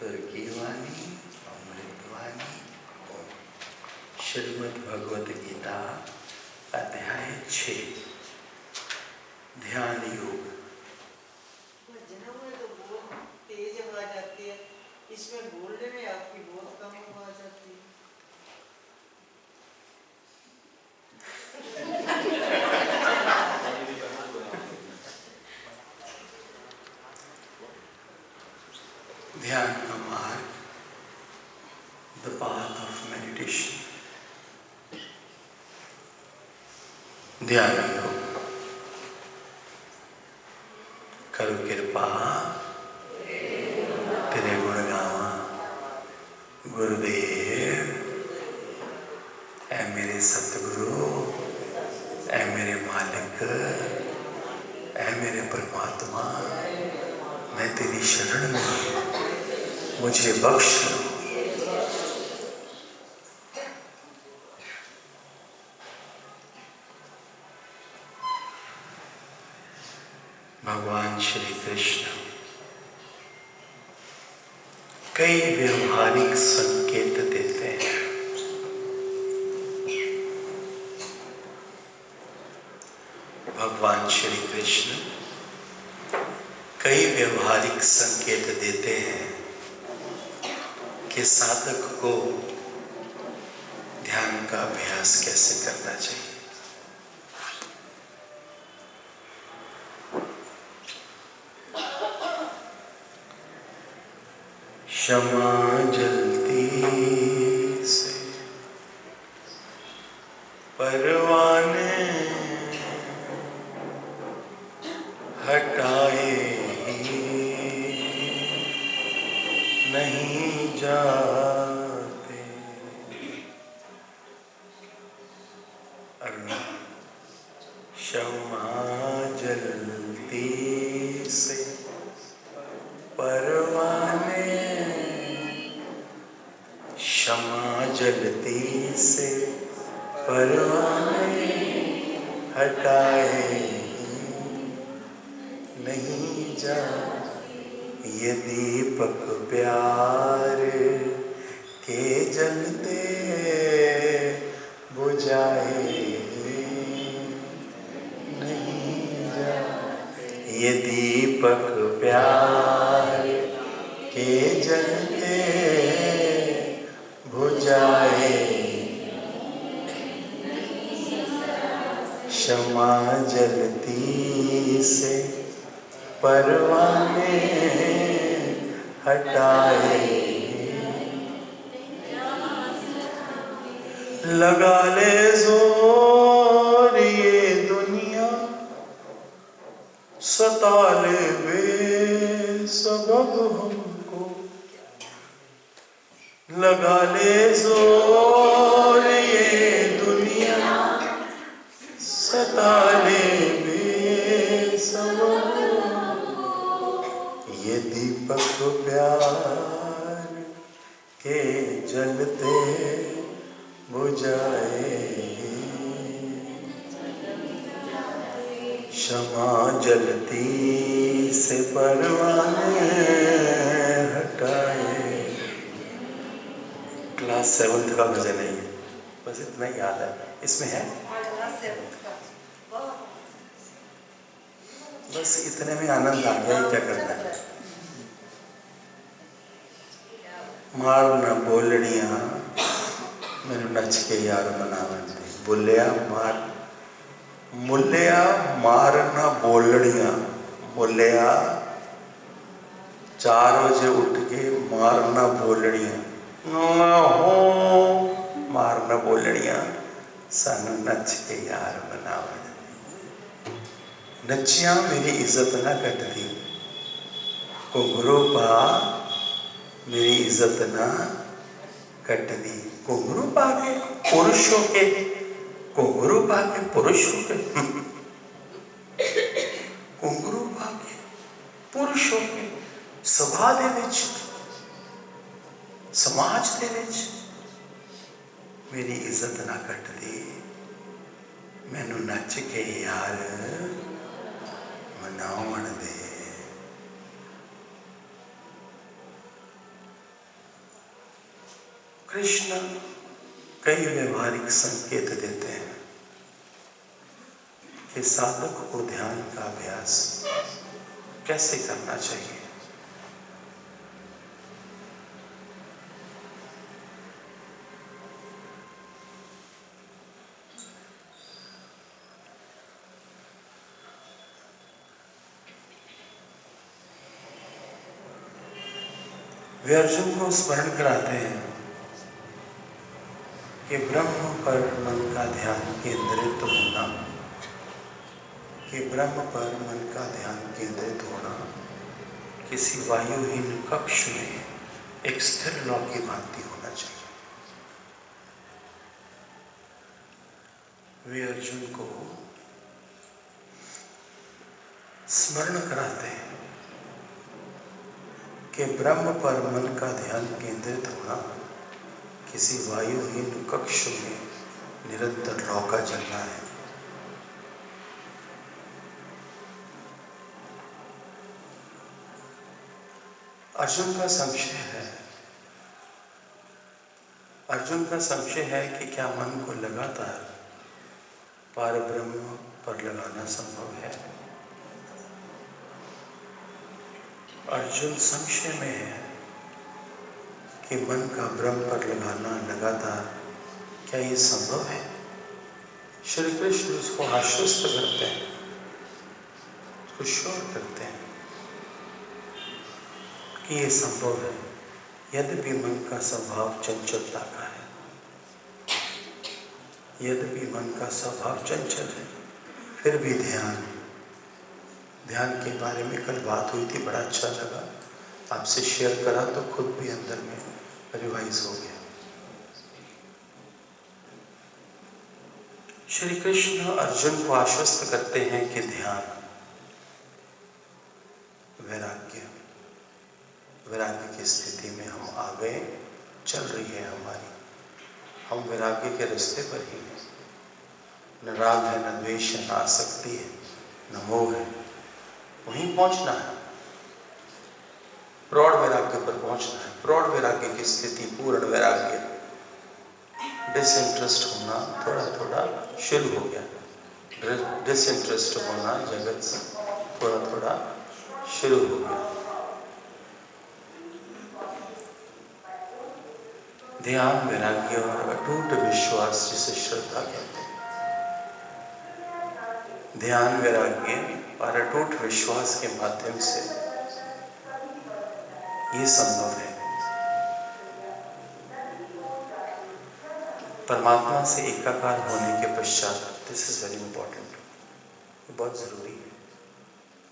तुर्कीवाणी अमृतवाणी और श्रीमद् भगवत गीता अध्याय 6 ध्यान योग। भजनों में तो बहुत तेज आवाज आती है, इसमें बोलने में आपकी बहुत कम आवाज आती है। ध्यान का मार्ग, द पाथ ऑफ मेडिटेशन। ध्यान योग। करो कृपा तेरे गुण गावा गुरुदेव, ऐ मेरे सतगुरु, ऐ मेरे मालिक, ऐ मेरे परमात्मा, मैं तेरी शरण में हूँ, मुझे बख्श लो। भगवान श्री कृष्ण कई व्यवहारिक संकेत देते हैं। भगवान श्री कृष्ण कई व्यवहारिक संकेत देते हैं कि साधक को ध्यान का अभ्यास कैसे करना चाहिए। क्षमा जलती से परवाने हटाए नहीं जाते। क्षमा जलती से परवाने, क्षमा जलती से परवाने हटाए नहीं जा। ये दीपक प्यार के जलते बुझाए नहीं जा। ये दीपक प्यार के जलते बुझाए, क्षमा जलती से परवाने हटाए। लगा ले जोर ये दुनिया, सता ले बेसबब हमको। लगा ले जोर ये दुनिया, सता ले बेसबब। ये दीपक प्यार के जलते बुझाए, क्षमा जलती से परवाने हटाए। क्लास 7th का भजन है, बस इतना ही याद है। इसमें है बस इतने में आनंद आ गया। क्या करना है। मारना बोलड़िया मैंने नच के यार मनावन जी। बोलिया मार मुलिया मारना बोलड़िया। मुलिया 4 बजे उठ के मारना बोलड़िया मारना बोलड़िया सानू नच के यार मनावन। नचिया मेरी इज्जत ना कटती, घुंघरू पा मेरी इज्जत ना कटती। घुंघरू पा के पुरुषों के, घुंघरू पा के पुरुषों के, घुंघरू पा के पुरुषों के सभा दे विच, समाज दे विच मेरी इज्जत ना कटती। मैनू नच के यार मनाउण दे। कृष्ण कई व्यवहारिक संकेत देते हैं कि साधक को ध्यान का अभ्यास कैसे करना चाहिए। वे अर्जुन को स्मरण कराते हैं कि ब्रह्म पर मन का ध्यान केंद्रित होना, कि ब्रह्म पर मन का ध्यान केंद्रित होना किसी वायुहीन कक्ष में एक स्थिर लौ की भांति होना चाहिए। वे अर्जुन को स्मरण कराते हैं कि ब्रह्म पर मन का ध्यान केंद्रित होना किसी वायुहीन कक्ष में निरंतर रौका जलना है। अर्जुन का संशय है कि क्या मन को लगातार पारब्रह्म पर लगाना संभव है। अर्जुन संशय में है कि मन का ब्रह्म पर लगाना लगातार क्या ये संभव है। श्री कृष्ण उसको आश्वस्त करते हैं, उसको श्योर करते हैं कि ये संभव है। यद्यपि मन का स्वभाव चंचलता का है, यद्यपि मन का स्वभाव चंचल है, फिर भी ध्यान के बारे में कल बात हुई थी, बड़ा अच्छा लगा, आपसे शेयर करा तो खुद भी अंदर में रिवाइज हो गया। श्री कृष्ण अर्जुन को आश्वस्त करते हैं कि ध्यान, वैराग्य की स्थिति में हम आ गए, चल रही है हमारी, हम वैराग्य के रास्ते पर ही हैं। न राग है, न द्वेष है, न आसक्ति है, न मोह है, वहीं पहुंचना है, प्रौढ़ वैराग्य पर पहुंचना है। प्रौढ़ वैराग्य की स्थिति पूर्ण वैराग्य, डिसइंटरेस्ट होना थोड़ा थोड़ा शुरू हो गया, डिसइंटरेस्ट होना जगत से थोड़ा थोड़ा शुरू हो गया। ध्यान, वैराग्य और अटूट विश्वास जिसे श्रद्धा कहते हैं, ध्यान, वैराग्य और अटूट विश्वास के माध्यम से ये संभव है। परमात्मा से एकाकार होने के पश्चात, दिस इज वेरी इंपॉर्टेंट, ये बहुत जरूरी है।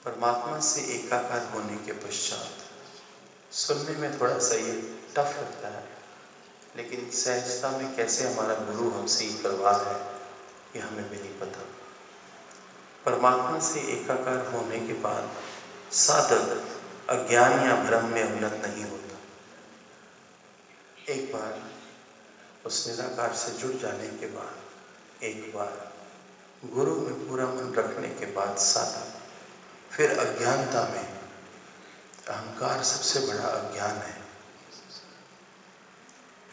परमात्मा से एकाकार होने के पश्चात, सुनने में थोड़ा सा ये टफ लगता है, लेकिन सहजता में कैसे हमारा गुरु हमसे ये करवा है ये हमें भी नहीं पता। परमात्मा से एकाकार होने के बाद साधक अज्ञान या भ्रम में अवनत नहीं होता। एक बार उस निराकार से जुड़ जाने के बाद, एक बार गुरु में पूरा मन रखने के बाद साधक फिर अज्ञानता में, अहंकार सबसे बड़ा अज्ञान है,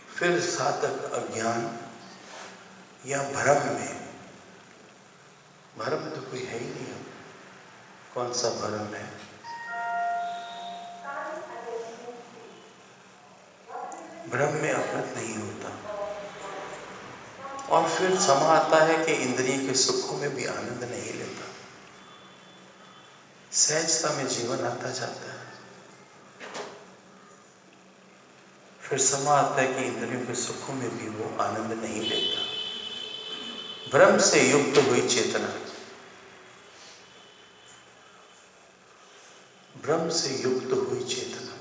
फिर साधक अज्ञान या भ्रम में, भ्रम तो कोई है ही नहीं, कौन सा भ्रम है, भ्रम में अपनत नहीं होता। और फिर समा आता है कि इंद्रिय के सुखों में भी आनंद नहीं लेता, सहजता में जीवन आता जाता है। फिर समा आता है कि इंद्रियों के सुखों में भी वो आनंद नहीं लेता। भ्रम से युक्त हुई चेतना, भ्रम से युक्त हुई चेतना,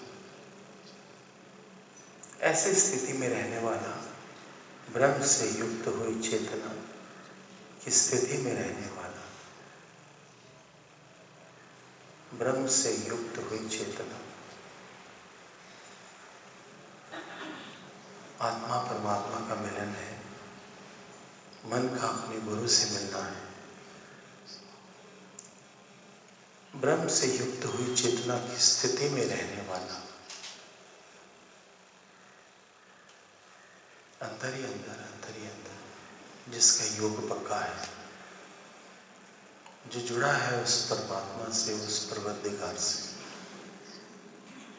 ऐसी स्थिति में रहने वाला, भ्रम से युक्त हुई चेतना की स्थिति में रहने वाला, भ्रम से युक्त हुई चेतना, आत्मा परमात्मा का मिलन है, मन का अपने गुरु से मिलना है। ब्रह्म से युक्त हुई चेतना की स्थिति में रहने वाला अंदर ही अंदर, अंदर ही अंदर जिसका योग पक्का है, जो जुड़ा है उस परमात्मा से, उस परवरदिगार से,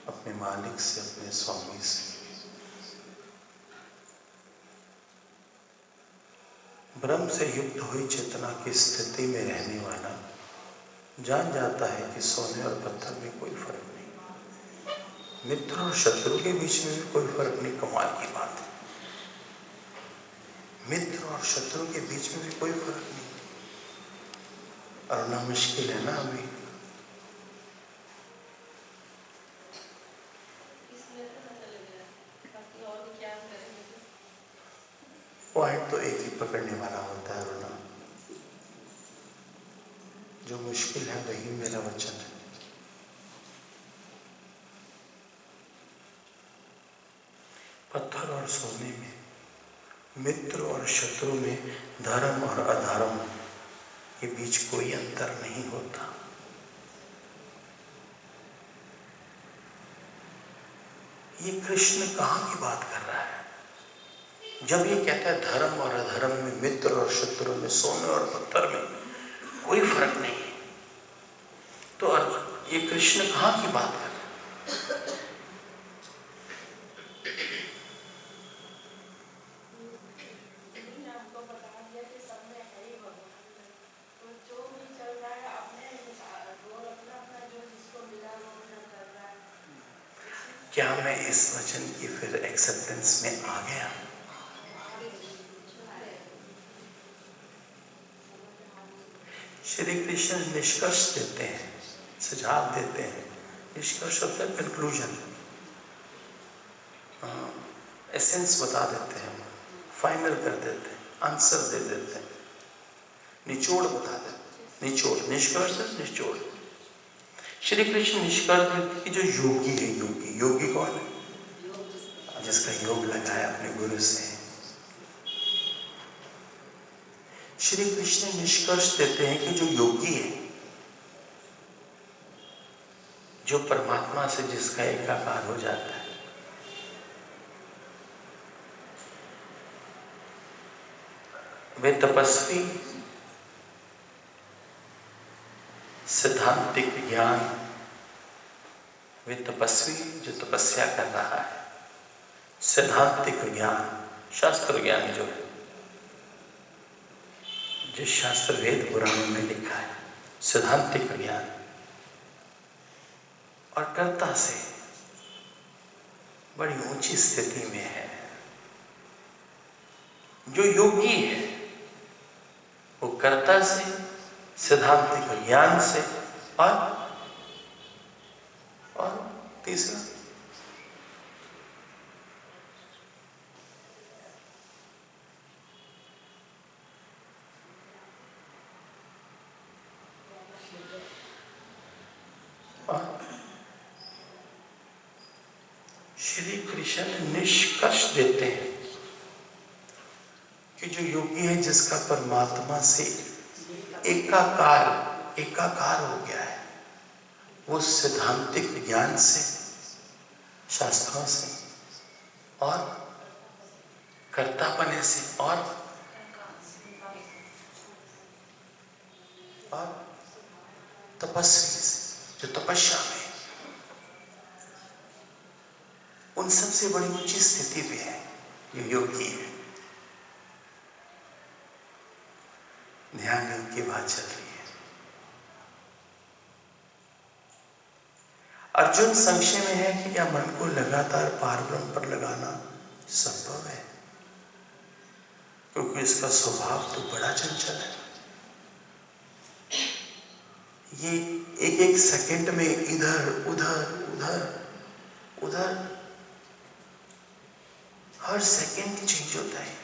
अपने मालिक से, अपने स्वामी से, ब्रह्म से युक्त हुई चेतना की स्थिति में रहने वाला जान जाता है कि सोने और पत्थर में कोई फर्क नहीं, मित्र और शत्रु के बीच में भी कोई फर्क नहीं। कमाल की बात है, मित्र और शत्रु के बीच में भी कोई फर्क नहीं। और ना मुश्किल है ना अभी, पॉइंट तो एक ही पकड़ने वाला होता है रोना, जो मुश्किल है वही मेरा वचन है। पत्थर और सोने में, मित्र और शत्रु में, धर्म और अधर्म के बीच कोई अंतर नहीं होता। ये कृष्ण कहाँ की बात कर रहा है जब ये कहता है धर्म और अधर्म में, मित्र और शत्रु में, सोने और पत्थर में कोई फर्क नहीं है? तो ये कृष्ण कहाँ की बात कर रहा है? क्या मैं इस वचन की फिर एक्सेप्टेंस में आ गया? श्री कृष्ण निष्कर्ष देते हैं, सुझाव देते हैं। निष्कर्ष होता है कंक्लूजन, एसेंस बता देते हैं, फाइनल कर देते हैं, आंसर दे देते हैं, निचोड़ बता देते हैं। निचोड़, निष्कर्ष, निचोड़। श्री कृष्ण निष्कर्ष देते कि जो योगी है, योगी, योगी कौन है? जिसका योग लगा है अपने गुरु से। श्री कृष्ण निष्कर्ष देते हैं कि जो योगी है, जो परमात्मा से जिसका एकाकार हो जाता है, वे तपस्वी, सिद्धांतिक ज्ञान, वे तपस्वी जो तपस्या कर रहा है, सिद्धांतिक ज्ञान, शास्त्र ज्ञान जो है, जो शास्त्र वेद पुराणों में लिखा है, सिद्धांतिक ज्ञान, और कर्ता से बड़ी ऊंची स्थिति में है। जो योगी है वो कर्ता से, सिद्धांतिक ज्ञान से, और तीसरा श्री कृष्ण निष्कर्ष देते हैं कि जो योगी है, जिसका परमात्मा से एकाकार हो गया है, वो सिद्धांतिक ज्ञान से, शास्त्रों से, और कर्तापने से, और तपस्वी से, जो तपस्या में, उन सबसे बड़ी ऊंची स्थिति पे है जो योगी है। ध्यान योग की बात चल रही है। अर्जुन संशय में है कि क्या मन को लगातार पारब्रह्म पर लगाना संभव है, क्योंकि इसका स्वभाव तो बड़ा चंचल है। ये एक एक सेकंड में इधर उधर उधर उधर, हर सेकंड चेंज होता है।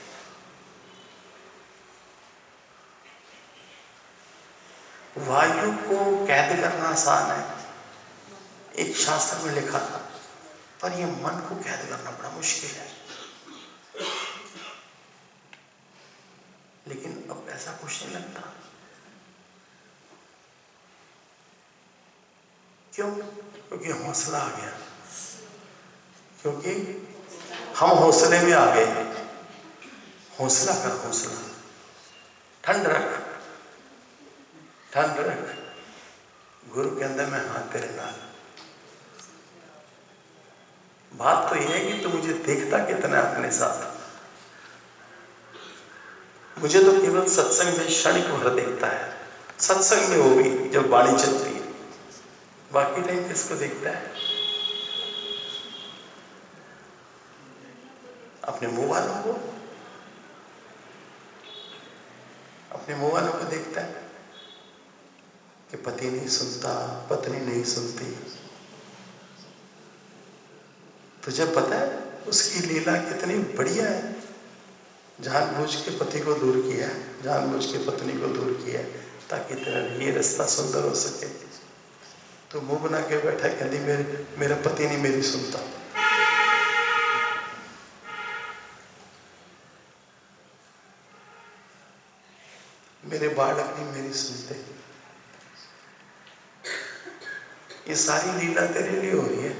वायु को कैद करना आसान है, एक शास्त्र में लिखा था, पर यह मन को कैद करना बड़ा मुश्किल है। लेकिन अब ऐसा कुछ नहीं लगता। क्यों? क्योंकि हौसला आ गया, क्योंकि हम हौसले में आ गए। हौसला कर, हौसला, ठंड रख, ठंड रख। गुरु के अंदर में हाथ तेरे डाल। बात तो यह है कि तू मुझे देखता कितना अपने साथ। मुझे तो केवल सत्संग में क्षणिक भर देखता है, सत्संग में वो भी जब वाणी चलती है। बाकी टाइम किसको देखता है? अपने मुंह वालों को, अपने मुंह वालों को देखता है कि पति नहीं सुनता, पत्नी नहीं सुनती। तुझे पता है उसकी लीला कितनी बढ़िया है। जानबूझ के पति को दूर किया, जानबूझ के पत्नी को दूर किया ताकि तेरा ये रिश्ता सुंदर हो सके। तो मुंह बना के बैठा, कहती मेरा पति नहीं मेरी सुनता। मेरे बालक नहीं मेरी सुनते। ये सारी लीला तेरे लिए हो रही है।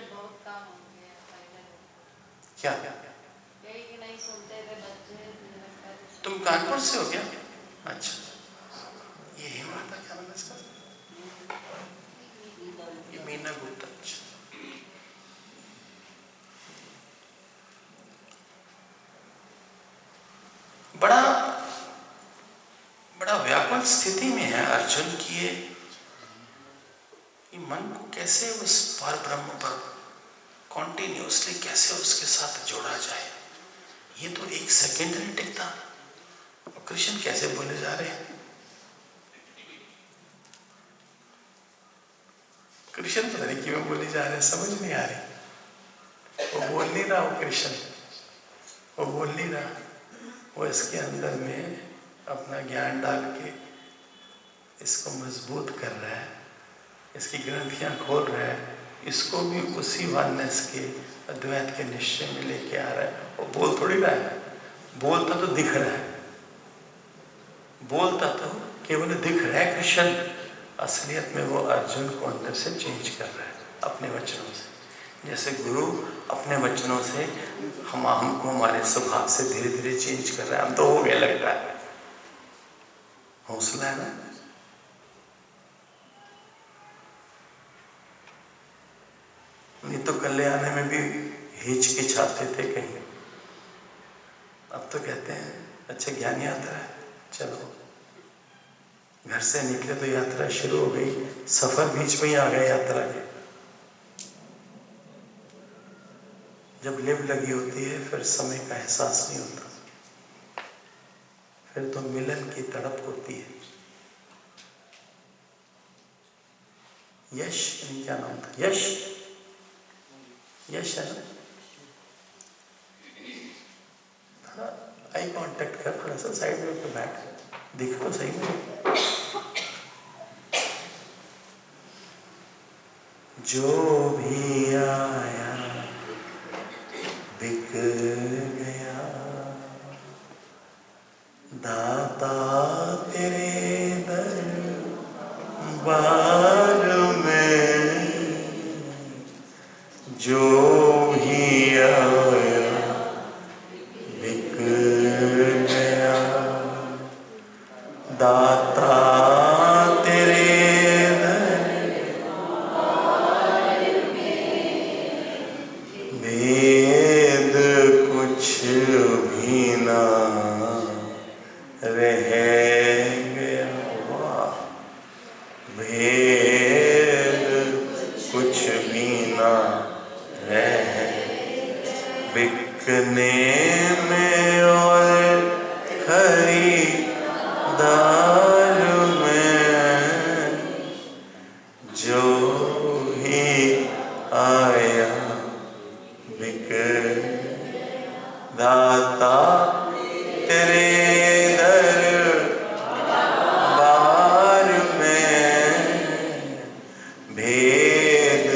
बहुत काम हो गया। क्या यही कि नहीं सुनते थे बच्चे। तुम कानपुर से हो क्या? अच्छा, ये हेमलता क्या नाम है इसका? ये मीना गुप्ता। अच्छा, बड़ा बड़ा व्याकुल स्थिति में है अर्जुन की। ये मन को कैसे उस पर ब्रह्म पर कॉन्टिन्यूसली कैसे उसके साथ जोड़ा जाए। ये तो एक सेकेंड नहीं टिकता। और कृष्ण कैसे बोले जा रहे हैं? कृष्ण पता नहीं क्यों बोले जा रहे हैं, समझ नहीं आ रही। वो बोल नहीं रहा, वो कृष्ण वो बोल नहीं रहा। वो इसके अंदर में अपना ज्ञान डाल के इसको मजबूत कर रहा है, इसकी ग्रंथियां खोल रहा है, इसको भी उसी वननेस के अद्वैत के निश्चय में लेके आ रहा है। वो बोल थोड़ी रहा है, बोलता तो दिख रहा है, बोलता तो केवल दिख रहा है कृष्ण। असलियत में वो अर्जुन को अंदर से चेंज कर रहा है अपने वचनों से। जैसे गुरु अपने वचनों से हमको हमारे स्वभाव से धीरे धीरे चेंज कर रहा है। हम तो हो गए लगता है। हौसला है ना। नहीं तो कल आने में भी हिचकिचाते थे कहीं। अब तो कहते हैं अच्छा ज्ञान यात्रा है, चलो। घर से निकले तो यात्रा शुरू हो गई, सफर बीच में ही आ गए यात्रा के। जब लिव लगी होती है फिर समय का एहसास नहीं होता, फिर तो मिलन की तड़प होती है। यश, क्या नाम था? यश, यश है ना। थोड़ा आई कांटेक्ट कर, थोड़ा सा साइड में तो बैठ, दिख तो सही में। जो भी आया बिक गया, दाता तेरे दरबार में। जो भी आया बिक गया, दाता तेरे भेद कुछ भी ना रह गया। भेद कुछ भी ना रह, बिकने में और खरीदार में। जो ही आया बिक, दाता तेरे दरबार में। भेद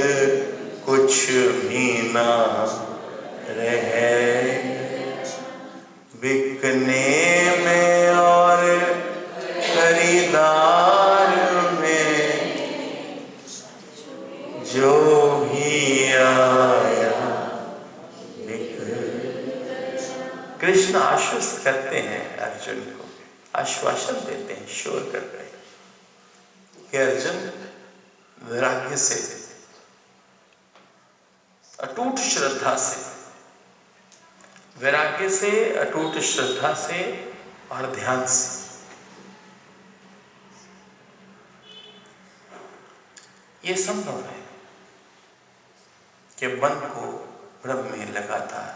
कुछ भी ना रह, बिकने में और खरीदार में। कृष्ण आश्वस्त करते हैं अर्जुन को, आश्वासन देते हैं, श्योर करते हैं कि अर्जुन वैराग्य से, अटूट श्रद्धा से, वैराग्य से, अटूट श्रद्धा से और ध्यान से ये संभव है कि मन को ब्रह्म में लगातार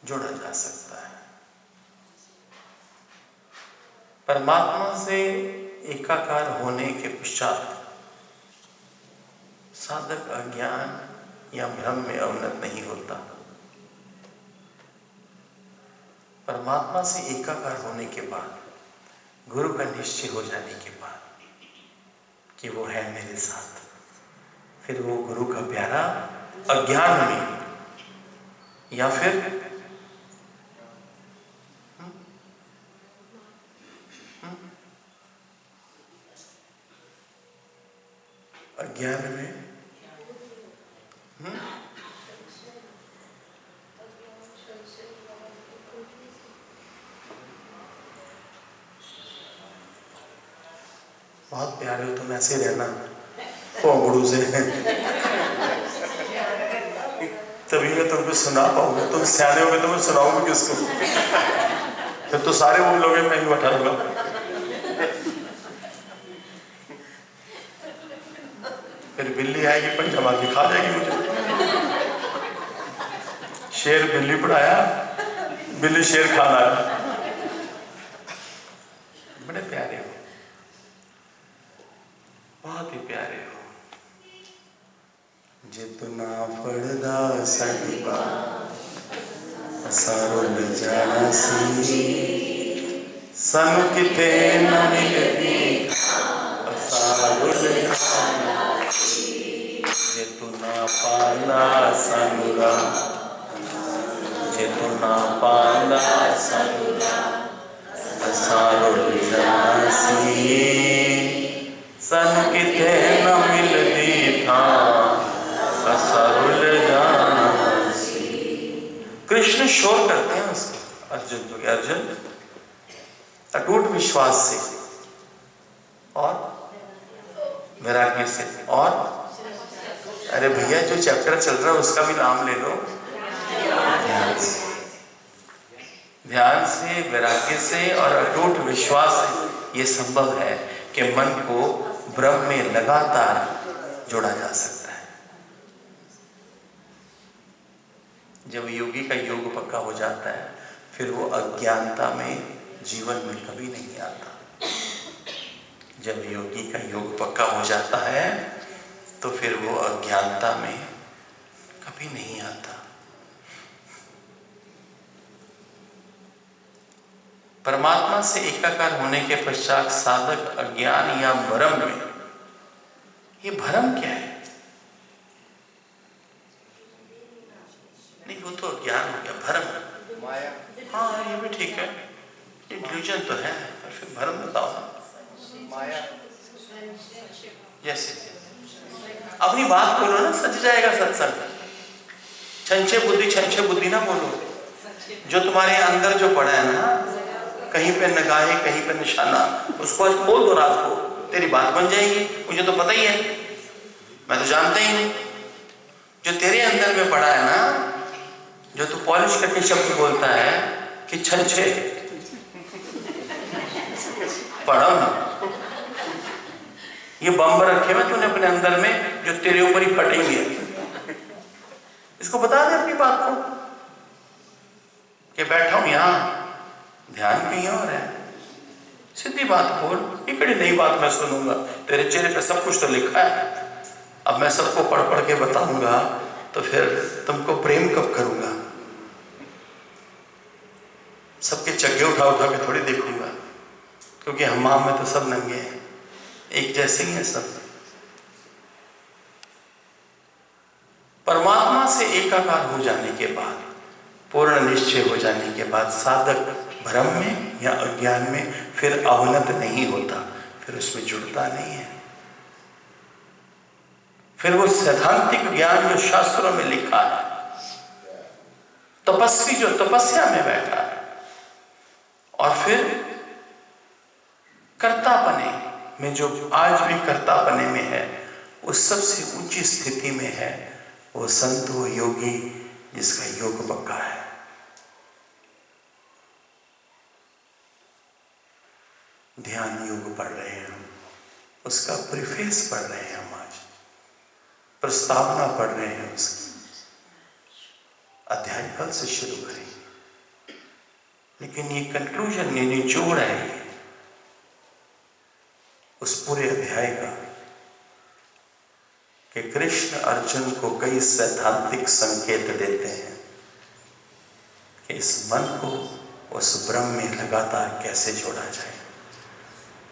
जोड़ा जा सकता है। परमात्मा से एकाकार होने के पश्चात साधक अज्ञान या भ्रम में अवनत नहीं होता। परमात्मा से एकाकार होने के बाद, गुरु का निश्चय हो जाने के बाद कि वो है मेरे साथ, फिर वो गुरु का प्यारा अज्ञान में या फिर अज्ञान में बहुत प्यारे हो तुम, ऐसे रहना पोगड़ू से तभी मैं तुमको सुना पाऊंगा। तुम सियाने हो गए तो मैं सुनाऊंगा किसको? फिर तो सारे वो लोग मैं ही बैठाऊंगा। फिर बिल्ली आएगी पंजा के खा जाएगी मुझे। शेर बिल्ली पढ़ाया, बिल्ली शेर खाना है। बड़े प्यारे हो, बहुत ही प्यारे हो। जितना पढ़दा साडी बात सारो न जाना सी, सानू किते न मिलदी सारो न जाना सी। जितना पाना सानू रा, जितना पाना सानू रा सारो न जाना सी, सानू किते न मिलदी था कृष्ण शोर करते हैं उसको, अर्जुन को, अर्जुन अटूट विश्वास से और वैराग्य से और अरे भैया जो चैप्टर चल रहा है उसका भी नाम ले लो, ध्यान से, वैराग्य से और अटूट विश्वास से ये संभव है कि मन को ब्रह्म में लगातार जोड़ा जा सकता है। जब योगी का योग पक्का हो जाता है फिर वो अज्ञानता में जीवन में कभी नहीं आता। जब योगी का योग पक्का हो जाता है तो फिर वो अज्ञानता में कभी नहीं आता। परमात्मा से एकाकार होने के पश्चात साधक अज्ञान या भ्रम में, ये भ्रम क्या है? नहीं वो तो अज्ञान हो गया, भ्रम माया। हाँ ये भी ठीक है, इल्यूजन तो है, पर फिर भ्रम बताओ माया जैसे। अपनी बात बोलो ना, सज जाएगा सत्संग। छंछे बुद्धि ना बोलो। जो तुम्हारे अंदर जो पड़ा है ना, कहीं पे नगाहे कहीं पे निशाना, उसको आज खोल दो रात को, तेरी बात बन जाएगी। मुझे तो पता ही है, मैं तो जानता ही नहीं। जो तेरे अंदर में पड़ा है ना, जो तू पॉलिश करके शब्द बोलता है कि छंछे पढ़म, ये बम रखे हुए तूने अपने अंदर में जो तेरे ऊपर ही फटेंगे। इसको बता दे अपनी बात को कि बैठा हूं यहां, ध्यान कहीं और है। सीधी बात बोल, ये कड़ी नई बात मैं सुनूंगा? तेरे चेहरे पे सब कुछ तो लिखा है। अब मैं सबको पढ़ पढ़ के बताऊंगा तो फिर तुमको प्रेम कब करूंगा? सबके चग्गे उठा उठा के थोड़ी देखूंगा, क्योंकि हमाम में तो सब नंगे हैं, एक जैसे ही हैं सब। परमात्मा से एकाकार हो जाने के बाद, पूर्ण निश्चय हो जाने के बाद साधक भ्रम में या अज्ञान में फिर अवनत नहीं होता, फिर उसमें जुड़ता नहीं है। फिर वो सैद्धांतिक ज्ञान जो शास्त्रों में लिखा है तपस्वी जो तपस्या में बैठा है और फिर कर्तापने में, जो आज भी कर्तापने में है, उस सबसे ऊंची स्थिति में है, वो संत, वो योगी जिसका योग पक्का है। ध्यान योग पढ़ रहे हैं हम, उसका प्रीफेस पढ़ रहे हैं हम, आज प्रस्तावना पढ़ रहे हैं उसकी। अध्याय कल से शुरू करेंगे, लेकिन ये कंक्लूजन, ये निचोड़ है ये उस पूरे अध्याय का, कि कृष्ण अर्जुन को कई सैद्धांतिक संकेत देते हैं कि इस मन को उस ब्रह्म में लगातार कैसे जोड़ा जाए।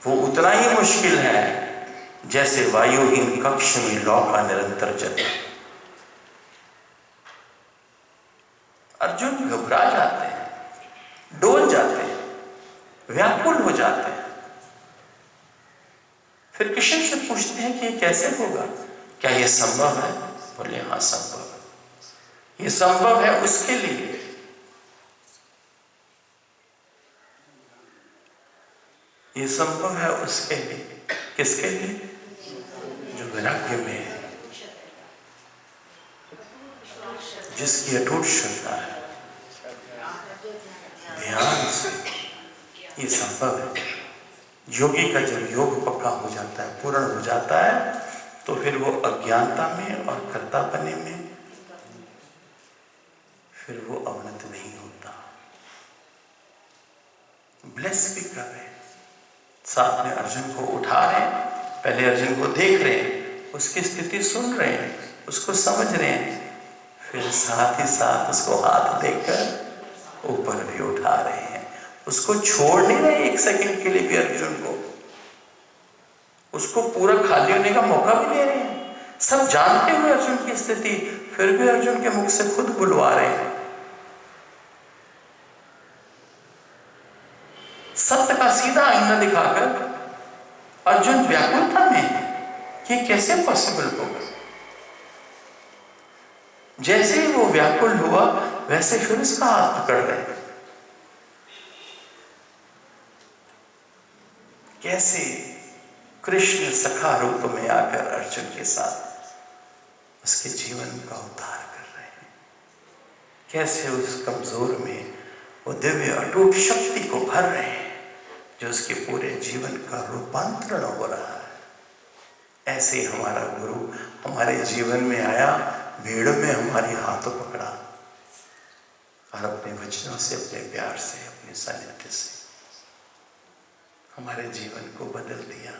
वो उतना ही मुश्किल है जैसे वायुहीन कक्ष में लौ का निरंतर जलना। अर्जुन घबरा जाते हैं, डोल जाते हैं, व्याकुल हो जाते हैं। फिर कृष्ण से पूछते हैं कि ये कैसे होगा, क्या ये संभव है? बोले हाँ संभव है। ये संभव है उसके लिए ये संभव है उसके लिए। किसके लिए? जो वैराग्य में है, जिसकी अटूट श्रद्धा है, ध्यान से ये संभव है। योगी का जब योग पक्का हो जाता है, पूर्ण हो जाता है, तो फिर वो अज्ञानता में और कर्तापने में फिर वो अवनत नहीं होता। ब्लेस भी कर रहे हैं, साथ में अर्जुन को उठा रहे हैं, पहले अर्जुन को देख रहे हैं, उसकी स्थिति सुन रहे हैं, उसको समझ रहे हैं, फिर साथ ही साथ उसको हाथ देकर ऊपर भी उठा रहे हैं। उसको छोड़ नहीं रहे एक सेकंड के लिए भी अर्जुन को, उसको पूरा खाली होने का मौका भी दे रहे हैं। सब जानते हुए अर्जुन की स्थिति, फिर भी अर्जुन के मुख से खुद बुलवा रहे हैं। सत्य का सीधा आईना दिखाकर अर्जुन व्याकुलता में है कि कैसे पॉसिबल होगा। जैसे ही वो व्याकुल हुआ, वैसे फिर उसका हाथ पकड़ रहे हैं। कैसे कृष्ण सखा रूप में आकर अर्जुन के साथ उसके जीवन का उद्धार कर रहे हैं। कैसे उस कमजोर में वो दिव्य अटूट शक्ति को भर रहे हैं, जो उसके पूरे जीवन का रूपांतरण हो रहा है। ऐसे ही हमारा गुरु हमारे जीवन में आया, भीड़ में हमारी हाथों पकड़ा और अपने वचनों से, अपने प्यार से, अपने सानिध्य से हमारे जीवन को बदल दिया,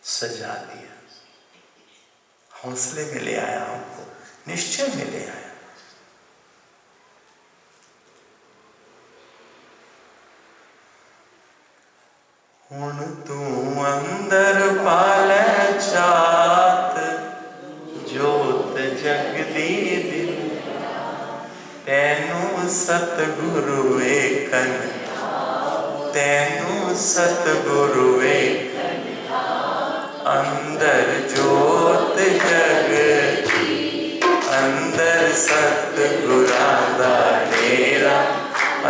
सजा दिया, हौसले में ले आया, हमको निश्चय में ले आया। हुण तू अंदर पाले चात, जोत जगदी दिल, तैनू सतगुरु वेखन, तैनू सतगुरु वेखन, अंदर जोत जगदी, अंदर सतगुरां दा डेरा,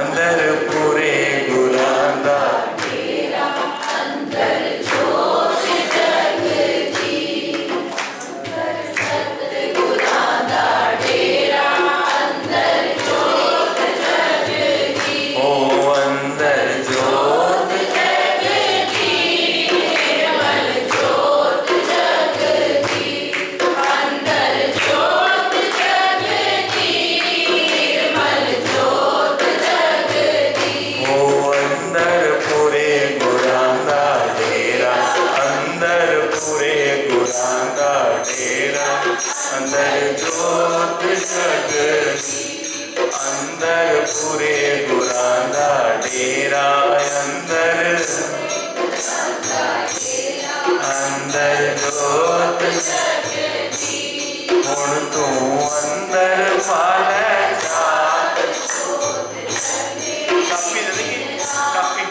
अंदर पूरे गुरां दा डेरा, अंदर जोत जगदी, अंदर सतगुरां दा डेरा, अंदर जोत जगदी, ओ अंदर जोत जगदी, निर्मल जोत जगदी, अंदर जोत जगदी, निर्मल जोत जगदी, ओ अंदर पूरे गुरां दा डेरा, अंदर पूरे गुरां दा डेरा, अंदर जोत जगदी, अंदर पूरे गुरां दा डेरा, अंदर अंदर जोत जगदी, हुण तू अंदर पाले जात, काफी नहीं, काफी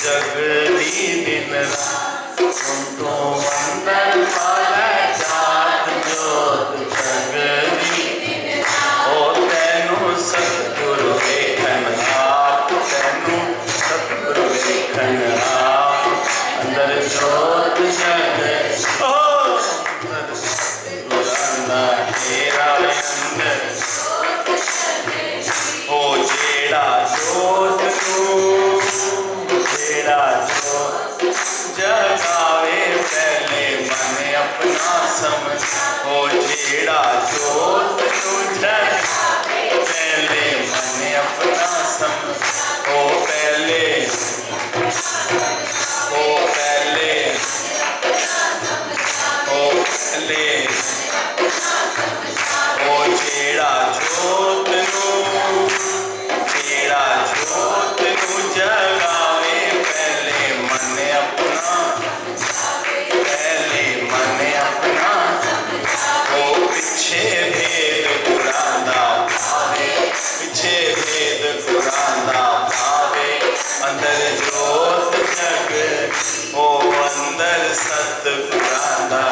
जगदी दिन रात तो अंदर पाला जात जोत जगदी ओ तैनू सतगुरु वेखन आप तैनू सतगुरु वेखन आप अंदर जोत जग ओ अंदर गुराना तेरा अंदर ओ जेड़ा जोत नू जेड़ा जोत जगावे पहले मन अपना समझ ओ जेड़ा जोत नू जगावे पहले मन अपना समझ ओ पहले ओ पहले ओ पहले ओ जेड़ा जोत नू जेड़ा जोत नू जगावे पहले मन अपना पहले मन अपना ओ पिछे भेद गुराना भावे पिछे भेद गुराना भावे अंदर जोत जग ओ अंदर सत गुराना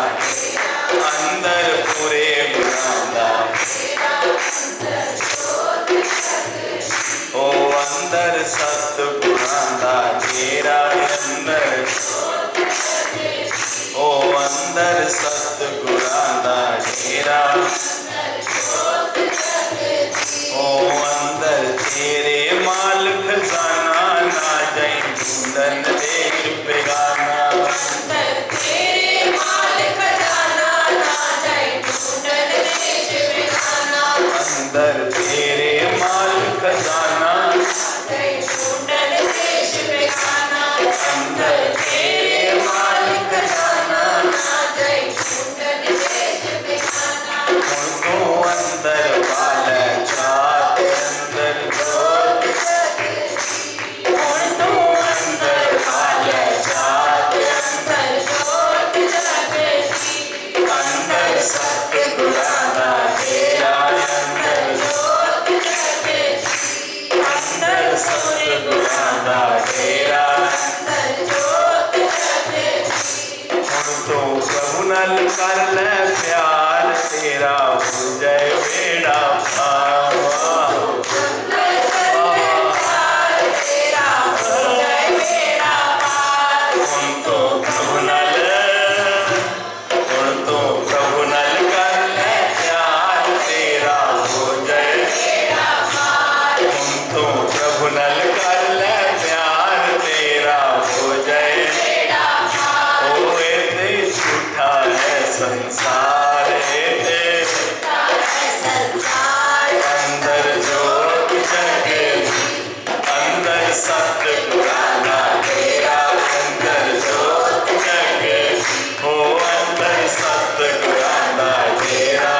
अंदर पूरे गुराना ओ अंदर सत गुराना तेरा अंदर ओ अंदर सत गुराना तेरा ओ अंदर तेरे माल खजाना ना जाई ढूंढन देश बेगाना अंदर तेरे माल खजाना अंदर तेरे माल खजाना हुण तो अंदर वाले जात अंदर जोत हुण तो अंदर वाले जात अंदर सत गुराना तेरा अंदर सत गुराना तेरा हुण तो प्रभु नाल कर ले प्यार तेरा हो जाए बेड़ा पावा हुण तो प्रभु नाल हुण तो प्रभु नाल कर ले प्यार तेरा हो जाए हुण तो प्रभु नाल कर ले प्यार तेरा हो जाए ओ एते झूठा है संसार एते अंदर जोत जगे अंदर सत गुराना तेरा अंदर जोत जगे ओ अंदर सत गुराना तेरा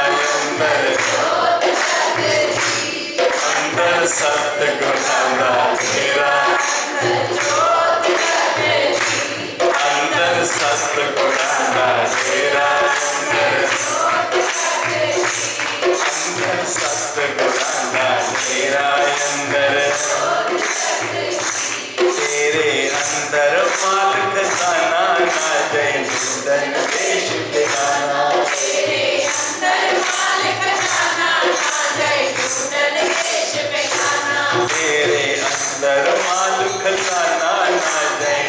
अंदर सत गुराना तेरा अंदर सत गुराना तेरा अंदर सत गुराना तेरा अंदर तेरे अंदर माल खजाना ना जाए ढूंढन देश बेगाना तेरे अंदर माल खजाना ना जाए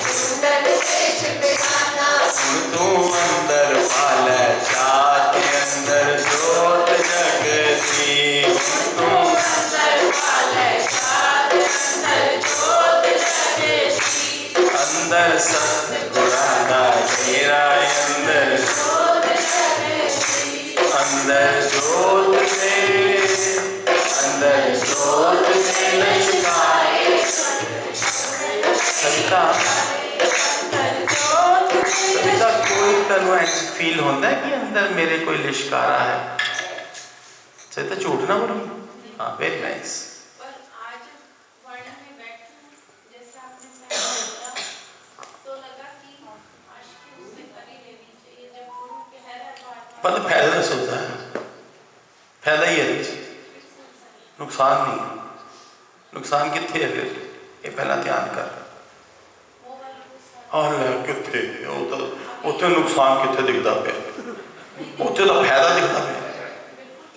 ढूंढन देश बेगाना तू अंदर पाले जात अंदर जोत जगती तू अंदर सत गुराना तेरा अंदर अंदर जोत दे लश्कारे सविता सविता कोई तनु ऐसे फील होता है कि अंदर मेरे कोई लिश्कारा है सविता झूठ ना बोलो हाँ वेरी नाइस पर फायदा तो सोचता है फायदा ही है नुकसान नहीं है। नुकसान कितने है फिर ये पहला ध्यान कर। वो वाला गुस्सा और कितने उत्थे नुकसान कितने दिखता पे, उत्थे तो फायदा दिखता पे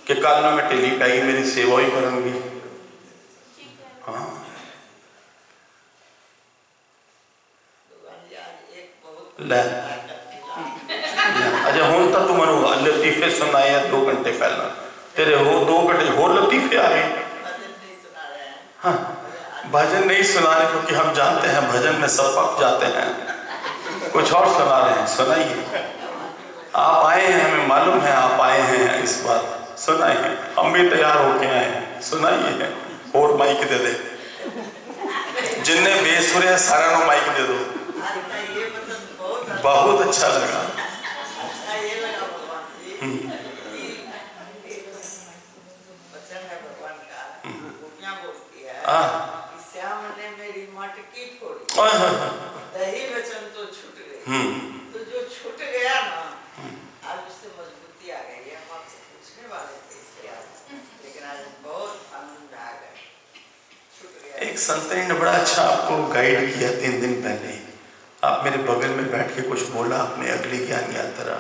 कि कल में मैं ढिली पै गई मेरी सेवा ही करूँगी। ठीक है। हाँ भगवान जी आज एक बहुत ले अच्छा हूँ तो तू मैं लतीफे सुनाए 2 घंटे पहला, तेरे हो 2 घंटे होर लतीफे आ गए। भजन नहीं सुना रहे हैं। हाँ भजन नहीं सुना रहे क्योंकि हम जानते हैं भजन में सब पक जाते हैं, कुछ और सुना रहे हैं। सुनाइए, आप आए हैं, हमें मालूम है आप आए हैं, इस बार सुनाइए, हम भी तैयार होके आए हैं। सुनाइए और माइक दे दे, जिनने बेसुरे हैं सारा को माइक दे दो। आज का ये मतलब बहुत अच्छा लगा। अच्छा ये लगा भगवान जी कि वचन है भगवान का, गोपियाँ बोलती है कि श्याम ने मेरी मटकी फोड़ी, दही वचन तो छूट गई। तो जो छूट गया ना आज उससे मजबूती आ गई है। हम आपसे पूछने वाले थे इसके बाद, लेकिन आज बहुत आनंद आ गए, छूट गया। एक संतरी ने बड़ा अच्छा आपको गाइड किया 3 दिन पहले। आप मेरे बगल में बैठ के कुछ बोला अपने अगली ज्ञान यात्रा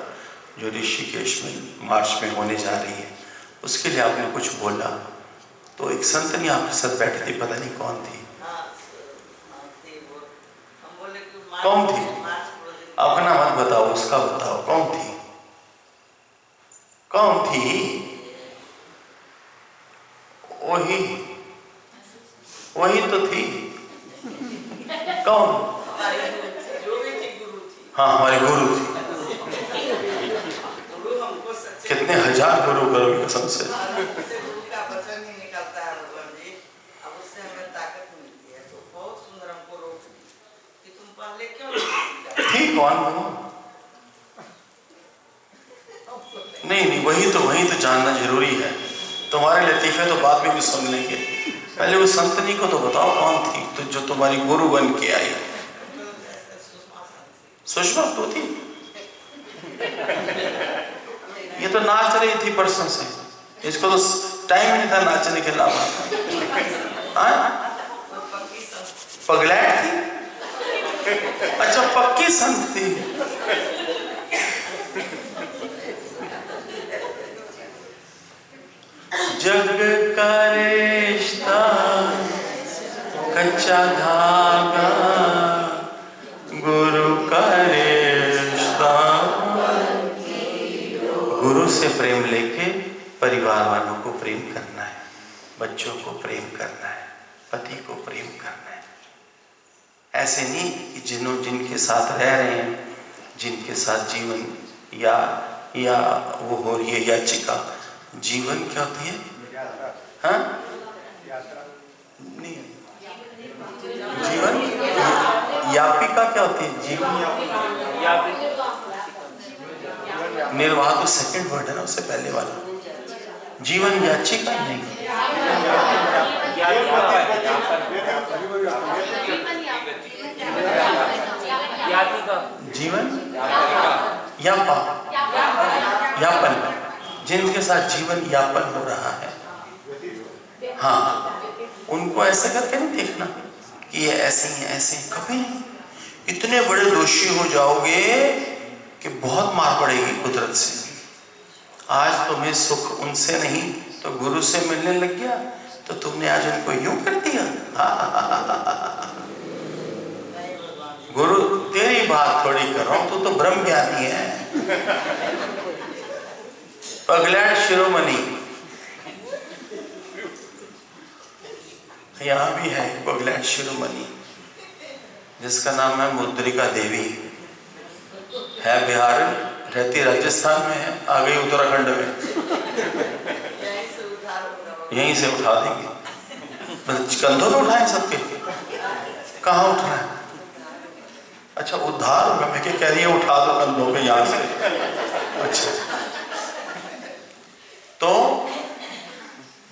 जो ऋषिकेश में मार्च में होने जा रही है, उसके लिए आपने कुछ बोला। तो एक संतनी आपके साथ बैठी थी, पता नहीं कौन थी। हम बोले कि कौन थी? अपना मत बताओ, उसका बताओ कौन थी, कौन थी? वही वही तो थी। कौन? जो भी थी गुरु थी। हाँ हमारे गुरु थी। गुरु हमको सच्चे कितने हजार गुरु करो कसम से। उससे गुरु का वचन ही निकलता है भगवान जी, अब उससे हमें ताकत मिलती है। तो बहुत सुंदर हमको रोक दी कि तुम पहले क्यों ठीक कौन हो? नहीं वही तो जानना जरूरी है। तुम्हारे लतीफे तो बाद में भी सुन लेंगे, पहले वो संतनी को तो बताओ कौन थी तो जो तुम्हारी गुरु बन के आई। सुषमा तो थी, ये तो नाच रही थी परसों से, इसको तो टाइम नहीं था नाचने के अलावा। पगलैट थी, अच्छा पक्की संत थी। जग का रिश्ता कच्चा धागा, गुरु का रिश्ता। गुरु से प्रेम लेके परिवार वालों को प्रेम करना है, बच्चों को प्रेम करना है, पति को प्रेम करना है। ऐसे नहीं कि जिनके साथ रह रहे हैं, जिनके साथ जीवन या वो हो रही है याचिका। जीवन क्या होती है? हाँ नहीं, जीवन यापिका क्या होती है? जीवन निर्वाह तो सेकंड वर्ड है ना, उससे पहले वाला। जीवन याचिका नहीं, जीवन यापन, जिनके साथ जीवन यापन हो रहा है। हाँ उनको ऐसे करके नहीं देखना कि ये ऐसे ही ऐसे, कभी नहीं। इतने बड़े दोषी हो जाओगे कि बहुत मार पड़ेगी कुदरत से। आज तुम्हें सुख उनसे नहीं तो गुरु से मिलने लग गया तो तुमने आज उनको यूं कर दिया। गुरु तेरी बात थोड़ी कर रहा हूं, तू तो ब्रह्म ज्ञानी है, पगलैट शिरोमणि। यहाँ भी है पगलैट शिरोमणि जिसका नाम है मुद्रिका देवी, है बिहार, रहती राजस्थान में है, आ गई उत्तराखंड में। यहीं से उठा देंगे, बस कंधों में उठाएं सबके। कहाँ उठना है? अच्छा उद्धार होगा, मैं क्या कह रही है उठा दो कंधों पे यहाँ से। अच्छा तो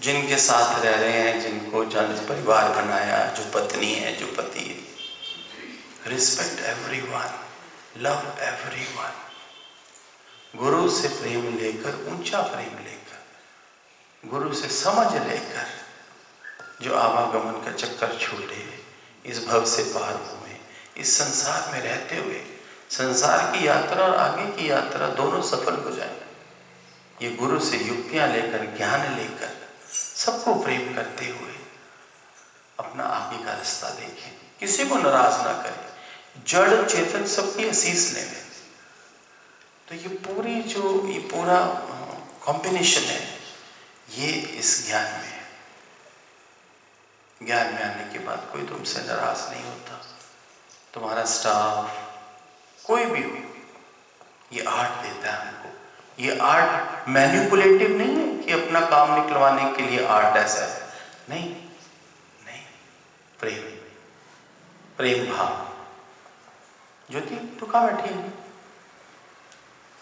जिनके साथ रह रहे हैं, जिनको जन परिवार बनाया, जो पत्नी है, जो पति है, रिस्पेक्ट एवरीवन, लव एवरीवन। गुरु से प्रेम लेकर, ऊंचा प्रेम लेकर, गुरु से समझ लेकर जो आवागमन का चक्कर छूटे, इस भव से पार हुए, इस संसार में रहते हुए संसार की यात्रा और आगे की यात्रा दोनों सफल हो जाए। ये गुरु से युक्तियां लेकर, ज्ञान लेकर, सबको प्रेम करते हुए अपना आगे का रास्ता देखें, किसी को नाराज ना करें, जड़ चेतन सबकी आशीष लें। तो ये पूरा कॉम्बिनेशन है, ये इस ज्ञान में है। ज्ञान में आने के बाद कोई तुमसे नाराज नहीं होता, तुम्हारा स्टाफ कोई भी हो, ये आर्ट देता है हमको। ये आर्ट मैनिपुलेटिव नहीं है कि अपना काम निकलवाने के लिए आर्ट ऐसा है, नहीं नहीं, प्रेम, प्रेम भाव। ज्योति तू कहाँ बैठी है?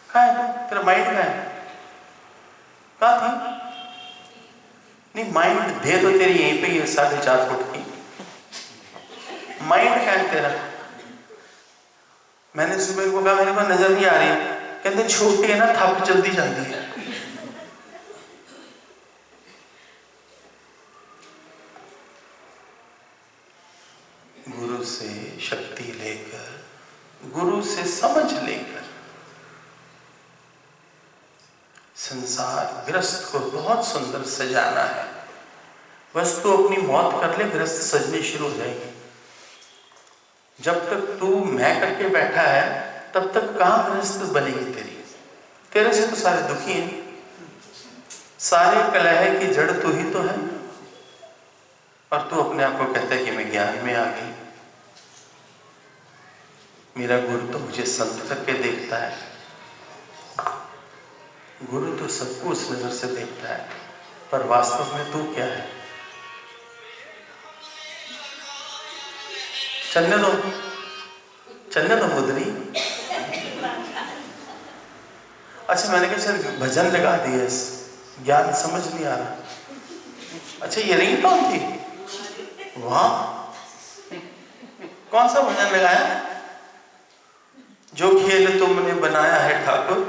कहाँ है तू? तेरा माइंड कहाँ है? कहाँ थी? नहीं, माइंड दे तो तेरी यहीं पे ही है, 4.5 फुट की। माइंड कहाँ है तेरा? मैंने सुबह को कहा मेरे को नजर नहीं आ रही, कहते छोटी है ना, थक जल्दी जाती है। गुरु से शक्ति लेकर, गुरु से समझ लेकर संसार गृहस्थ को बहुत सुंदर सजाना है। बस तू अपनी मौत कर ले, गृहस्थ सजनी शुरू हो जाएगी। जब तक तू मैं करके बैठा है, तब तक कहाँ गृहस्थ बनेगी तेरी? तेरे से तो सारे दुखी हैं, सारे कलह की जड़ तू ही तो है। और तू अपने आप को कहता है कि मैं ज्ञान में आ गई, मेरा गुरु तो मुझे संत करके देखता है। गुरु तो सबको उस नजर से देखता है, पर वास्तव में तू क्या है? चलने दो मुदरी। अच्छा, मैंने कहा चल भजन लगा दिया, ज्ञान समझ नहीं आ रहा। अच्छा, ये रिंगटोन थी? वाह, कौन सा भजन लगाया? जो खेल तुमने बनाया है ठाकुर,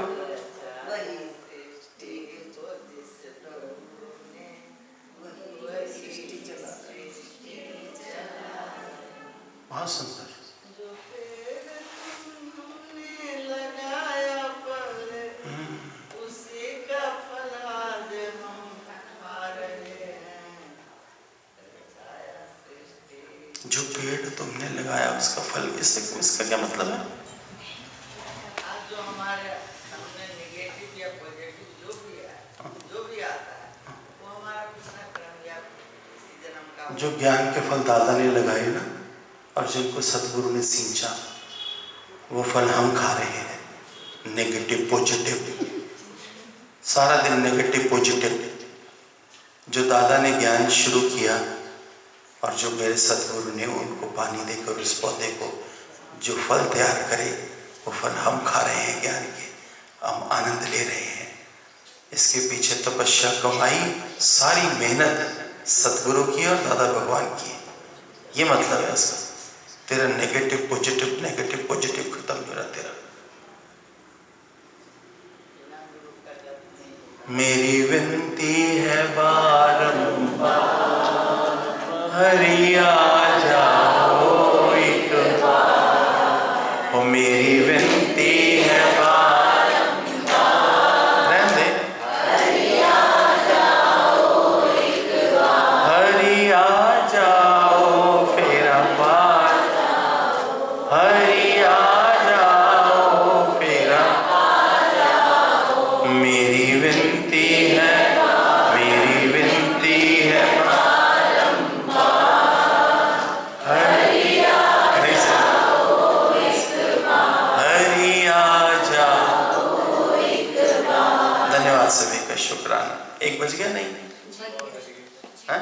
बहुत सुंदर। जो पेड़ तुमने लगाया उसका फल, इसका क्या मतलब है? जो हमारे सामने नेगेटिव या पॉजिटिव जो भी आता है, वो हमारा कुछ ना कर्म या किसी जन्म का। जो ज्ञान के फल दादा ने लगाए ना, और जिनको सतगुरु ने सींचा, वो फल हम खा रहे हैं। नेगेटिव पॉजिटिव, सारा दिन नेगेटिव पॉजिटिव। जो दादा ने ज्ञान शुरू किया और जो मेरे सतगुरु ने उनको पानी देकर उस पौधे को जो फल तैयार करे, वो फल हम खा रहे हैं ज्ञान के, हम आनंद ले रहे हैं। इसके पीछे तपस्या, कमाई, सारी मेहनत सतगुरु की और दादा भगवान की। ये मतलब है उसका। तेरा नेगेटिव पॉजिटिव खत्म हो रहा तेरा। मेरी विनती है बारंबार, हरि आ जाओ एक बार। ओ मेरी विनती है बारंबार, रहने दे। हरि आ जाओ एक बार, हरि आ जाओ फेरा पार, हरि आ जाओ फेरा। मेरी विनती है, मेरी विनती है, हरि आ जाओ। धन्यवाद सभी का, शुक्राना। 1 बज गया नहीं? हाँ?